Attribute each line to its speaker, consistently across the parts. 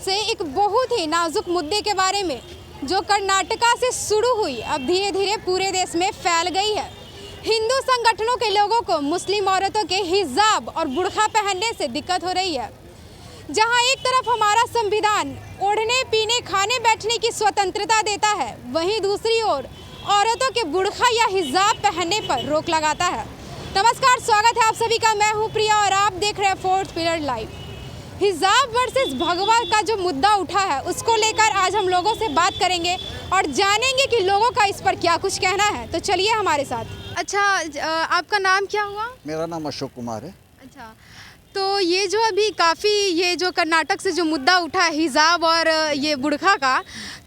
Speaker 1: से एक बहुत ही नाजुक मुद्दे के बारे में जो कर्नाटका से शुरू हुई अब धीरे धीरे पूरे देश में फैल गई है। हिंदू संगठनों के लोगों को मुस्लिम औरतों के हिजाब और बुर्का पहनने से दिक्कत हो रही है। जहां एक तरफ हमारा संविधान ओढ़ने पीने खाने बैठने की स्वतंत्रता देता है, वहीं दूसरी ओर औरतों के बुर्का या हिजाब पहनने पर रोक लगाता है। नमस्कार, स्वागत है आप सभी का। मैं हूं प्रिया और आप देख रहे हैं फोर्थ पिलर लाइव। हिजाब वर्सेस भगवा का जो मुद्दा उठा है उसको लेकर आज हम लोगों से बात करेंगे और जानेंगे कि लोगों का इस पर क्या कुछ कहना है। तो चलिए हमारे साथ। अच्छा, आपका नाम क्या हुआ?
Speaker 2: मेरा नाम अशोक कुमार है।
Speaker 1: अच्छा, तो ये जो अभी काफ़ी ये जो कर्नाटक से जो मुद्दा उठा है हिजाब और ये बुर्का का,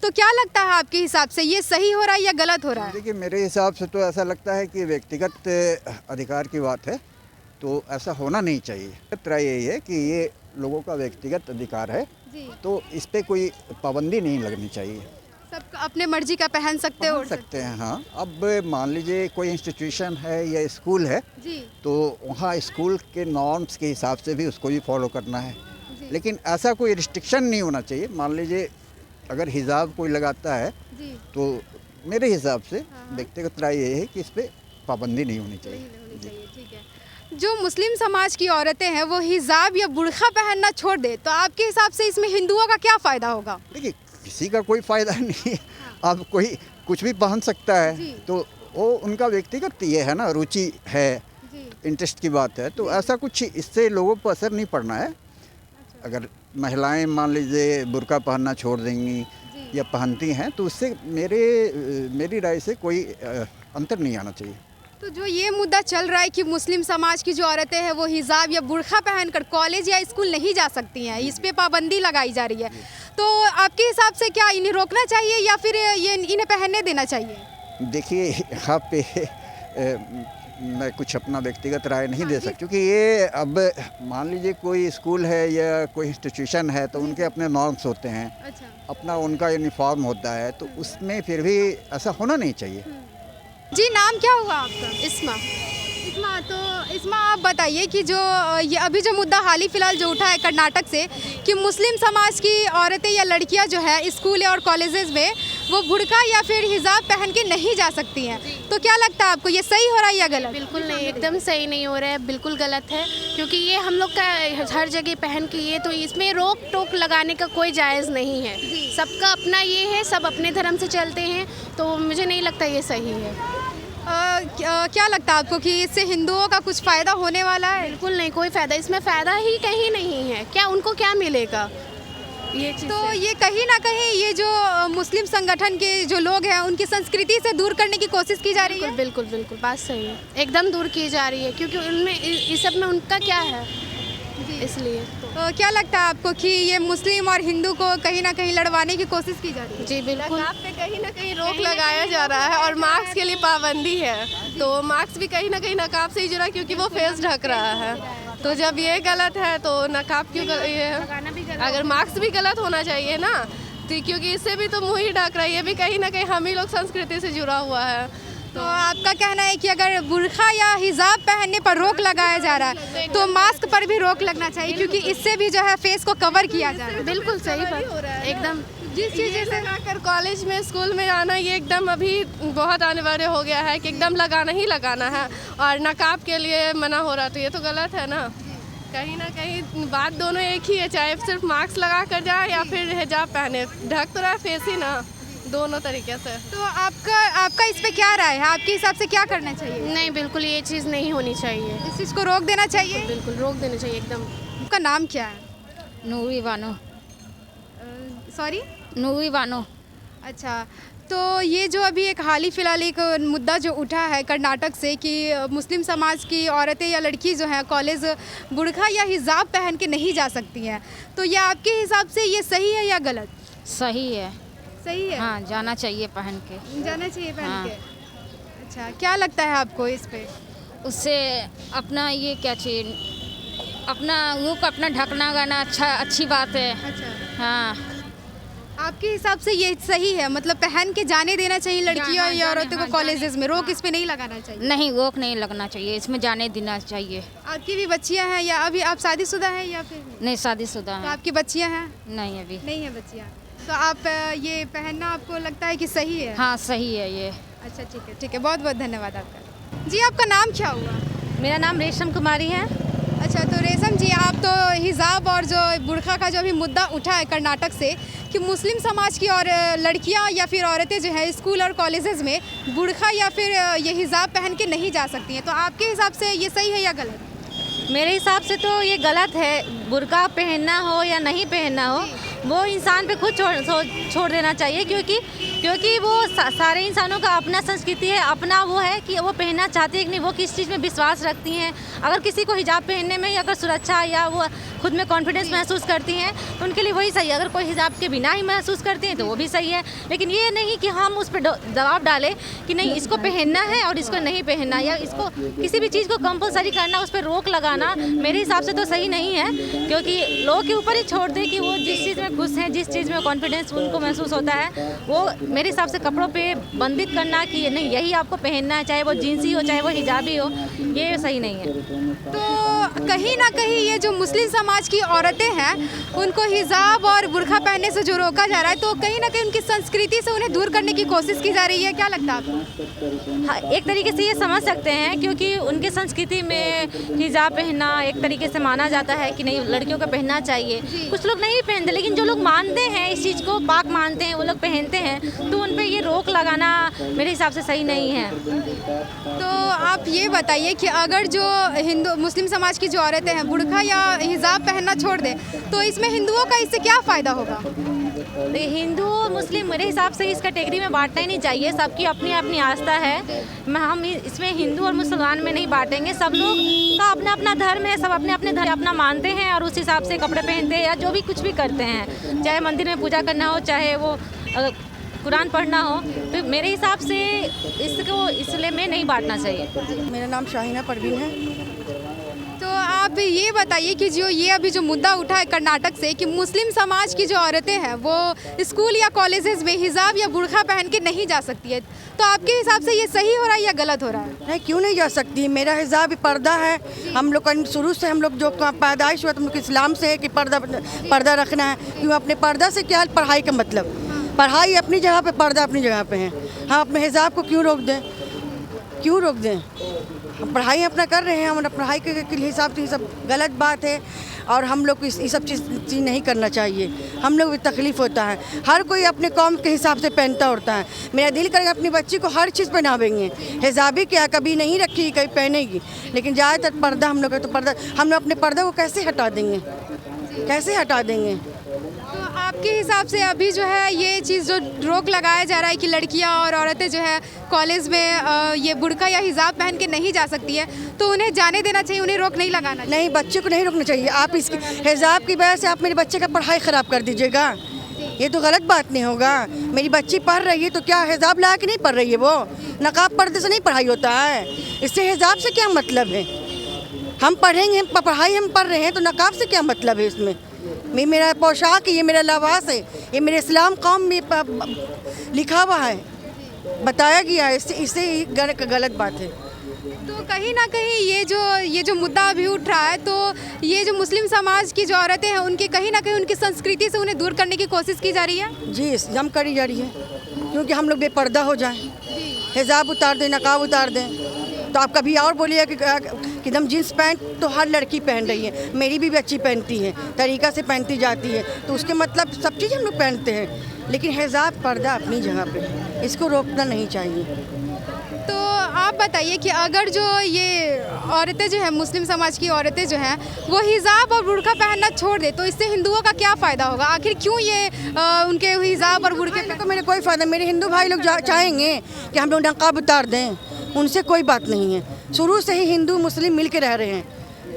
Speaker 1: तो क्या लगता है आपके हिसाब से ये सही हो रहा है या गलत हो रहा है?
Speaker 2: देखिए, मेरे हिसाब से तो ऐसा लगता है कि व्यक्तिगत अधिकार की बात है, तो ऐसा होना नहीं चाहिए। राय यही है कि ये लोगों का व्यक्तिगत अधिकार है
Speaker 1: जी।
Speaker 2: तो इस पर कोई पाबंदी नहीं लगनी चाहिए।
Speaker 1: सब अपने मर्जी का पहन सकते हो।
Speaker 2: पहन सकते हैं, हाँ। अब मान लीजिए कोई इंस्टीट्यूशन है या स्कूल है
Speaker 1: जी।
Speaker 2: तो वहाँ स्कूल के नॉर्म्स के हिसाब से भी उसको भी फॉलो करना है,
Speaker 1: जी।
Speaker 2: लेकिन ऐसा कोई रिस्ट्रिक्शन नहीं होना चाहिए। मान लीजिए अगर हिजाब कोई लगाता है
Speaker 1: जी।
Speaker 2: तो मेरे हिसाब से
Speaker 1: हाँ।
Speaker 2: व्यक्तिगत राय ये है कि इस पर पाबंदी नहीं होनी चाहिए।
Speaker 1: नहीं होनी चाहिए, ठीक है। जो मुस्लिम समाज की औरतें हैं वो हिजाब या बुर्का पहनना छोड़ दे तो आपके हिसाब से इसमें हिंदुओं का क्या फ़ायदा होगा?
Speaker 2: देखिए, किसी का कोई फ़ायदा नहीं है। अब कोई कुछ भी पहन सकता है
Speaker 1: जी।
Speaker 2: तो वो उनका व्यक्तिगत ये है ना, रुचि है,
Speaker 1: जी।
Speaker 2: इंटरेस्ट की बात है, तो ऐसा कुछ इससे लोगों पर असर नहीं पड़ना है। अगर महिलाएं मान लीजिए बुर्का पहनना छोड़ देंगी या पहनती हैं तो उससे मेरी राय से कोई अंतर नहीं आना चाहिए।
Speaker 1: तो जो ये मुद्दा चल रहा है कि मुस्लिम समाज की जो औरतें हैं वो हिजाब या बुर्का पहनकर कॉलेज या स्कूल नहीं जा सकती हैं, इस पे पाबंदी लगाई जा रही है, तो आपके हिसाब से क्या इन्हें रोकना चाहिए या फिर ये इन्हें पहनने देना चाहिए?
Speaker 2: देखिए, यहाँ पे मैं कुछ अपना व्यक्तिगत राय नहीं दे सकता, क्योंकि ये अब मान लीजिए कोई स्कूल है या कोई इंस्टीट्यूशन है तो उनके अपने नॉर्म्स होते हैं।
Speaker 1: अच्छा।
Speaker 2: अपना उनका यूनिफॉर्म होता है, तो उसमें फिर भी ऐसा होना नहीं चाहिए।
Speaker 1: जी, नाम क्या हुआ आपका?
Speaker 3: इस्मा।
Speaker 1: तो इसमें आप बताइए कि जो ये अभी जो मुद्दा हाल ही फिलहाल जो उठा है कर्नाटक से कि मुस्लिम समाज की औरतें या लड़कियां जो है स्कूल और कॉलेजेस में वो बुर्का या फिर हिजाब पहन के नहीं जा सकती हैं, तो क्या लगता है आपको ये सही हो रहा है या गलत?
Speaker 3: बिल्कुल नहीं, एकदम सही नहीं हो रहा है, बिल्कुल गलत है, क्योंकि ये हम लोग का हर जगह पहन के ये, तो इसमें रोक टोक लगाने का कोई जायज़ नहीं है। सबका अपना ये है, सब अपने धर्म से चलते हैं, तो मुझे नहीं लगता ये सही है।
Speaker 1: क्या लगता है आपको कि इससे हिंदुओं का कुछ फ़ायदा होने वाला है?
Speaker 3: बिल्कुल नहीं, कोई फ़ायदा, इसमें फ़ायदा ही कहीं नहीं है। क्या उनको क्या मिलेगा ये चीज़
Speaker 1: तो
Speaker 3: से?
Speaker 1: ये कहीं ना कहीं ये जो मुस्लिम संगठन के जो लोग हैं उनकी संस्कृति से दूर करने की कोशिश की जा रही है।
Speaker 3: बिल्कुल बिल्कुल बात सही है, एकदम दूर की जा रही है, क्योंकि उनमें इस सब में उनका क्या है, इसलिए
Speaker 1: तो क्या लगता है आपको कि ये मुस्लिम और हिंदू को कहीं ना कहीं लड़वाने की कोशिश की जा रही है?
Speaker 3: जी बिल्कुल।
Speaker 4: नकाब पे कहीं ना कहीं रोक लगाया जा रहा है और मास्क के लिए पाबंदी है, तो मास्क भी कहीं ना कहीं नकाब से ही जुड़ा, क्योंकि वो फेस ढक रहा है। तो जब ये गलत है तो नकाब क्यों ये, अगर मास्क भी गलत होना चाहिए ना, तो क्योंकि इससे भी तो मुँह ही ढक रहा है, ये भी कहीं ना कहीं हम ही लोग संस्कृति से जुड़ा हुआ है।
Speaker 1: तो आपका कहना है कि अगर बुर्का या हिजाब पहनने पर रोक लगाया जा रहा है तो मास्क पर भी रोक लगना चाहिए, क्योंकि इससे भी जो है फेस को कवर किया जा रहा है।
Speaker 3: बिल्कुल सही बात, एकदम।
Speaker 4: जिस चीज़ से लगाकर कॉलेज में स्कूल में आना ये एकदम अभी बहुत अनिवार्य हो गया है कि एकदम लगाना ही लगाना है, और नकाब के लिए मना हो रहा, तो ये तो गलत है ना। कहीं ना कहीं बात दोनों एक ही है, चाहे सिर्फ मास्क लगा कर जाए या फिर हिजाब पहने, ढक तो रहा फेस ही ना, दोनों तरीके से।
Speaker 1: तो आपका इस पे क्या राय है? आपके हिसाब से क्या करना चाहिए?
Speaker 3: नहीं, बिल्कुल ये चीज़ नहीं होनी चाहिए,
Speaker 1: इस चीज़ को रोक देना चाहिए।
Speaker 3: बिल्कुल रोक देना चाहिए एकदम।
Speaker 1: आपका नाम क्या है?
Speaker 5: नूरी बानो।
Speaker 1: सॉरी,
Speaker 5: नूरी बानो।
Speaker 1: अच्छा, तो ये जो अभी एक हाल ही फिलहाल एक मुद्दा जो उठा है कर्नाटक से कि मुस्लिम समाज की औरतें या लड़की जो हैं कॉलेज बुर्का या हिजाब पहन के नहीं जा सकती हैं, तो ये आपके हिसाब से ये सही है या गलत?
Speaker 5: सही है।
Speaker 1: सही है।
Speaker 5: हाँ, जाना चाहिए पहन के।
Speaker 1: जाना चाहिए पहन
Speaker 5: हाँ।
Speaker 1: के। अच्छा, क्या लगता है आपको इस पे?
Speaker 5: उससे अपना ये क्या चाहिए, अपना लुक अपना ढकना गाना अच्छी बात है।
Speaker 1: अच्छा,
Speaker 5: हाँ।
Speaker 1: आपके हिसाब से ये सही है, मतलब पहन के जाने देना चाहिए लड़कियों या औरतों को कॉलेजेस में, रोक इस पे नहीं लगाना चाहिए?
Speaker 5: नहीं, रोक नहीं लगना चाहिए, इसमें जाने देना चाहिए।
Speaker 1: आपकी भी बच्चियां हैं या अभी आप शादीशुदा हैं या फिर
Speaker 5: नहीं, शादीशुदा
Speaker 1: तो
Speaker 5: है।
Speaker 1: आपकी बच्चियां हैं?
Speaker 5: नहीं, अभी
Speaker 1: नहीं है बच्चियां। तो आप ये पहनना आपको लगता है कि सही है?
Speaker 5: हाँ, सही है ये।
Speaker 1: अच्छा ठीक है, बहुत बहुत धन्यवाद आपका। जी आपका नाम क्या हुआ?
Speaker 4: मेरा नाम रेशम कुमारी है।
Speaker 1: अच्छा, तो रेशम जी, आप तो हिजाब और जो बुर्का का जो अभी मुद्दा उठा है कर्नाटक से कि मुस्लिम समाज की और लड़कियां या फिर औरतें जो है स्कूल और कॉलेजेस में बुर्का या फिर ये हिजाब पहन के नहीं जा सकती हैं, तो आपके हिसाब से ये सही है या गलत?
Speaker 4: मेरे हिसाब से तो ये गलत है। बुर्का पहनना हो या नहीं पहनना हो, वो इंसान पे खुद छोड़ देना चाहिए, क्योंकि वो सारे इंसानों का अपना संस्कृति है, अपना वो है कि वो पहनना चाहती है कि नहीं, वो किस चीज़ में विश्वास रखती हैं। अगर किसी को हिजाब पहनने में अगर सुरक्षा या वो खुद में कॉन्फिडेंस महसूस करती हैं तो उनके लिए वही सही है। अगर कोई हिजाब के बिना ही महसूस करती हैं तो वो भी सही है, लेकिन ये नहीं कि हम उस पर दबाव डालें कि नहीं इसको पहनना है और इसको नहीं पहनना, या इसको किसी भी चीज़ को कंपलसरी करना, उस पर रोक लगाना मेरे हिसाब से तो सही नहीं है। क्योंकि लोगों के ऊपर ही छोड़ दें कि वो जिस चीज़ में खुश हैं, जिस चीज़ में कॉन्फिडेंस उनको महसूस होता है, वो मेरे हिसाब से कपड़ों पे बंदित करना कि नहीं यही आपको पहनना है, चाहे वो जींसी हो चाहे वो हिजाबी हो, ये सही नहीं है।
Speaker 1: तो कहीं ना कहीं ये जो मुस्लिम समाज की औरतें हैं उनको हिजाब और बुर्का पहनने से जो रोका जा रहा है, तो कहीं ना कहीं उनकी संस्कृति से उन्हें दूर करने की कोशिश की जा रही है, क्या लगता है आपको?
Speaker 4: हाँ, एक तरीके से ये समझ सकते हैं, क्योंकि उनकी संस्कृति में हिजाब पहनना एक तरीके से माना जाता है कि नहीं लड़कियों को पहनना चाहिए। कुछ लोग नहीं पहनते, लेकिन जो लोग मानते हैं इस चीज़ को, पाक मानते हैं, वो लोग पहनते हैं, तो उन पर ये रोक लगाना मेरे हिसाब से सही नहीं है।
Speaker 1: तो आप ये बताइए कि अगर जो हिंदू मुस्लिम समाज की जो औरतें हैं बुर्का या हिजाब पहनना छोड़ दें तो इसमें हिंदुओं का इससे क्या फ़ायदा होगा?
Speaker 4: हिंदू मुस्लिम मेरे हिसाब से इस कैटेगरी में बांटना ही नहीं चाहिए, सबकी अपनी अपनी आस्था है। हम इसमें हिंदू और मुसलमान में नहीं बांटेंगे, सब लोग का अपना अपना धर्म है, सब अपने अपने धर्म अपना मानते हैं और उस हिसाब से कपड़े पहनते हैं या जो भी कुछ भी करते हैं, चाहे मंदिर में पूजा करना हो चाहे वो कुरान पढ़ना हो, तो मेरे हिसाब से इसको इसलिए में नहीं बांटना चाहिए।
Speaker 6: मेरा नाम शाहीना परवीन है।
Speaker 1: तो आप ये बताइए कि जो ये अभी जो मुद्दा उठा है कर्नाटक से कि मुस्लिम समाज की जो औरतें हैं वो स्कूल या कॉलेजेस में हिजाब या बुर्का पहन के नहीं जा सकती है, तो आपके हिसाब से ये सही हो रहा है या गलत हो रहा है?
Speaker 6: नहीं, क्यों नहीं जा सकती? मेरा हिजाब पर्दा है। हम लोग का शुरू से हम लोग जो पैदाइश हुआ तो हम लोग इस्लाम से है कि पर्दा रखना है। क्यों? अपने पर्दा से क्या पढ़ाई का मतलब, पढ़ाई अपनी जगह पे, पर्दा अपनी जगह पे है। हम अपने हिजाब को क्यों रोक दें? क्यों रोक दें? हम पढ़ाई अपना कर रहे हैं, हमारा पढ़ाई के हिसाब से ये सब गलत बात है और हम लोग को ये सब चीज़ नहीं करना चाहिए। हम लोग भी तकलीफ़ होता है, हर कोई अपने कौम के हिसाब से पहनता होता है। मेरा दिल करेगा अपनी बच्ची को हर चीज़ पहनावेंगे, हिजाबी क्या कभी नहीं रखी कभी पहनेगी, लेकिन ज़्यादातर पर्दा हम लोग का, तो पर्दा हम लोग अपने पर्दा को कैसे हटा देंगे, कैसे हटा देंगे?
Speaker 1: तो आपके हिसाब से अभी जो है ये चीज़ जो रोक लगाया जा रहा है कि लड़कियां और औरतें जो है कॉलेज में ये बुर्का या हिजाब पहन के नहीं जा सकती है, तो उन्हें जाने देना चाहिए, उन्हें रोक नहीं लगाना चाहिए?
Speaker 6: नहीं, बच्चे को नहीं रोकना चाहिए। आप इसकी हिजाब की वजह से आप मेरे बच्चे का पढ़ाई ख़राब कर दीजिएगा, ये तो गलत बात नहीं होगा। मेरी बच्ची पढ़ रही है तो क्या हिजाब ला के नहीं पढ़ रही है? वो नकाब पर्दे से नहीं पढ़ाई होता है, इससे हिजाब से क्या मतलब है? हम पढ़ेंगे, पढ़ाई हम पढ़ रहे हैं तो नकाब से क्या मतलब है? इसमें मेरा पोशाक है, ये मेरा लिबास है, ये मेरे इस्लाम कौम में लिखा हुआ है, बताया गया है, इससे गलत बात है।
Speaker 1: तो कहीं ना कहीं ये जो मुद्दा अभी उठ रहा है, तो ये जो मुस्लिम समाज की जो औरतें हैं उनकी कहीं ना कहीं उनकी संस्कृति से उन्हें दूर करने की कोशिश की जा रही है?
Speaker 6: जी, हम करी जा रही है, क्योंकि हम लोग बेपर्दा हो जाएं, हिजाब उतार दें, नकाब उतार दें। तो आप कभी और बोलिए कि एकदम जींस पैंट तो हर लड़की पहन रही है, मेरी भी बच्ची पहनती है, तरीक़ा से पहनती जाती है, तो उसके मतलब सब चीज़ हम लोग पहनते हैं, लेकिन हिजाब पर्दा अपनी जगह पे, इसको रोकना नहीं चाहिए।
Speaker 1: तो आप बताइए कि अगर जो ये औरतें जो हैं मुस्लिम समाज की औरतें जो हैं वो हिजाब और बुर्का पहनना छोड़ दे तो इससे हिंदुओं का क्या फ़ायदा होगा? आखिर क्यों ये उनके हिजाब और बुर्के
Speaker 6: को मेरे कोई फ़ायदा, मेरे हिंदू भाई लोग चाहेंगे कि हम लोग नकाब उतार दें, उनसे कोई बात नहीं है। शुरू से ही हिंदू मुस्लिम मिल के रह रहे हैं,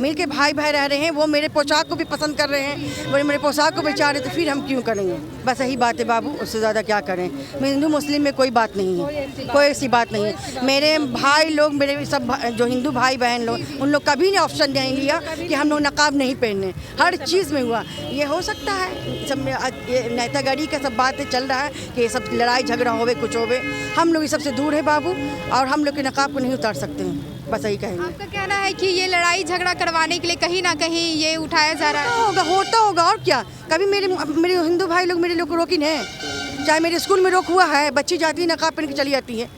Speaker 6: मिल के भाई भाई रह रहे हैं। वो मेरे पोशाक को भी पसंद कर रहे हैं, वो मेरे पोशाक को बेचा रहे, तो फिर हम क्यों करेंगे? बस यही बात है बाबू, उससे ज़्यादा क्या करें। हिंदू मुस्लिम में कोई बात नहीं है, कोई ऐसी बात नहीं है। मेरे भाई लोग, मेरे सब जो हिंदू भाई बहन लोग, उन लोग कभी नहीं ऑप्शन नहीं लिया कि हम लोग नकाब नहीं पहने, हर चीज़ में हुआ। ये हो सकता है सब में ये नेतागरी का सब बातें चल रहा है कि ये सब लड़ाई झगड़ा होवे कुछ होवे। हम लोग ये सबसे दूर है बाबू, और हम लोग के नकाब को नहीं उतार सकते हैं, बस यही कहेंगे।
Speaker 1: आपका कहना है कि ये लड़ाई झगड़ा करवाने के लिए कहीं ना कहीं ये उठाया जा रहा है?
Speaker 6: होता होगा और क्या। कभी मेरे हिंदू भाई लोग मेरे लोग को रोकिन है, चाहे मेरे स्कूल में रोक हुआ है, बच्ची जाती है नकाब पहन के चली जाती है,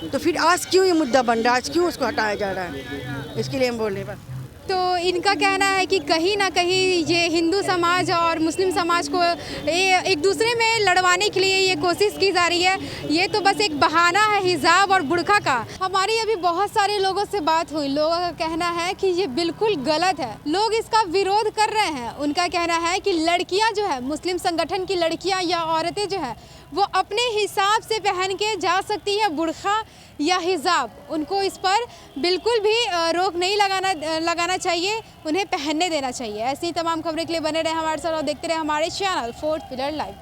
Speaker 6: तो फिर आज क्यों ये मुद्दा बन रहा है, आज क्यों उसको हटाया जा रहा है, इसके लिए हम बोल रहे हैं बस।
Speaker 1: तो इनका कहना है कि कहीं ना कहीं ये हिंदू समाज और मुस्लिम समाज को एक दूसरे में लड़वाने के लिए ये कोशिश की जा रही है। ये तो बस एक बहाना है हिजाब और बुर्का का। हमारी अभी बहुत सारे लोगों से बात हुई, लोगों का कहना है कि ये बिल्कुल गलत है, लोग इसका विरोध कर रहे हैं। उनका कहना है कि लड़कियां जो है, मुस्लिम संगठन की लड़कियां या औरतें जो है वो अपने हिसाब से पहन के जा सकती है बुर्का या हिजाब, उनको इस पर बिल्कुल भी रोक नहीं लगाना चाहिए, उन्हें पहनने देना चाहिए। ऐसी तमाम खबरें के लिए बने रहे हमारे साथ और देखते रहे हमारे चैनल 4th पिलर लाइव।